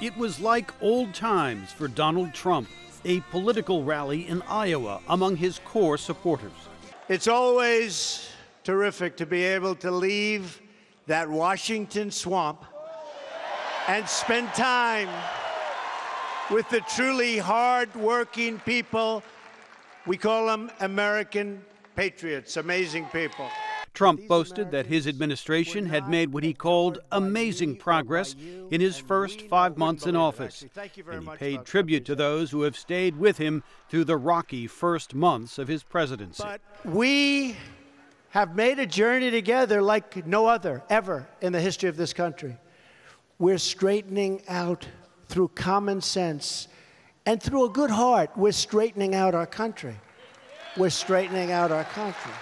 It was like old times for Donald Trump, a political rally in Iowa among his core supporters. It's always terrific to be able to leave that Washington swamp and spend time with the truly hard-working people. We call them American patriots, amazing people. Trump boasted that his administration had made what he called amazing progress in his first 5 months in office. And he paid tribute to those who have stayed with him through the rocky first months of his presidency. But we have made a journey together like no other ever in the history of this country. We're straightening out through common sense and through a good heart. We're straightening out our country. We're straightening out our country.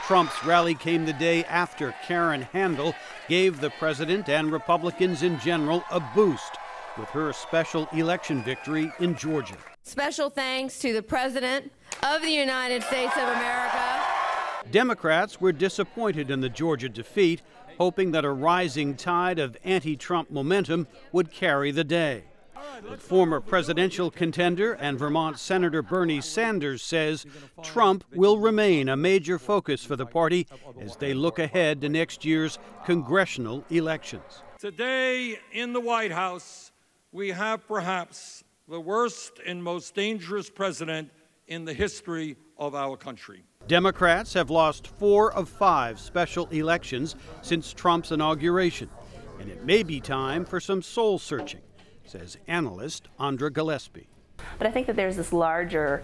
Trump's rally came the day after Karen Handel gave the president and Republicans in general a boost with her special election victory in Georgia. Special thanks to the President of the United States of America. Democrats were disappointed in the Georgia defeat, hoping that a rising tide of anti-Trump momentum would carry the day. But former presidential contender and Vermont Senator Bernie Sanders says Trump will remain a major focus for the party as they look ahead to next year's congressional elections. Today in the White House, we have perhaps the worst and most dangerous president in the history of our country. Democrats have lost 4 of 5 special elections since Trump's inauguration, and it may be time for some soul searching, says analyst Andra Gillespie. But I think that there's this larger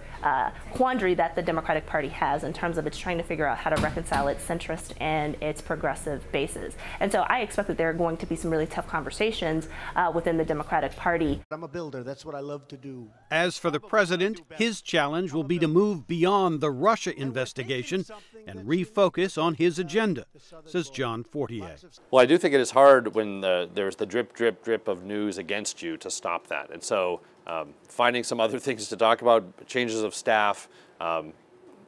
quandary that the Democratic Party has in terms of it's trying to figure out how to reconcile its centrist and its progressive bases. And so I expect that there are going to be some really tough conversations within the Democratic Party. I'm a builder. That's what I love to do. As for the president, his challenge will be to move beyond the Russia investigation and refocus on his agenda, says John Fortier. Well, I do think it is hard when there's the drip, drip, drip of news against you to stop that. And so finding some other things to talk about, changes of staff,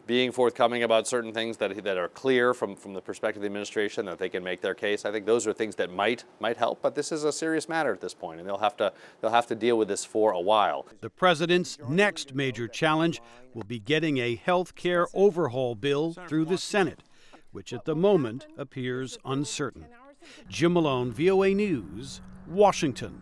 being forthcoming about certain things that are clear from the perspective of the administration, that they can make their case. I think those are things that might help, but this is a serious matter at this point, and they'll have to deal with this for a while. The president's next major challenge will be getting a health care overhaul bill through the Senate, which at the moment appears uncertain. Jim Malone, VOA News, Washington.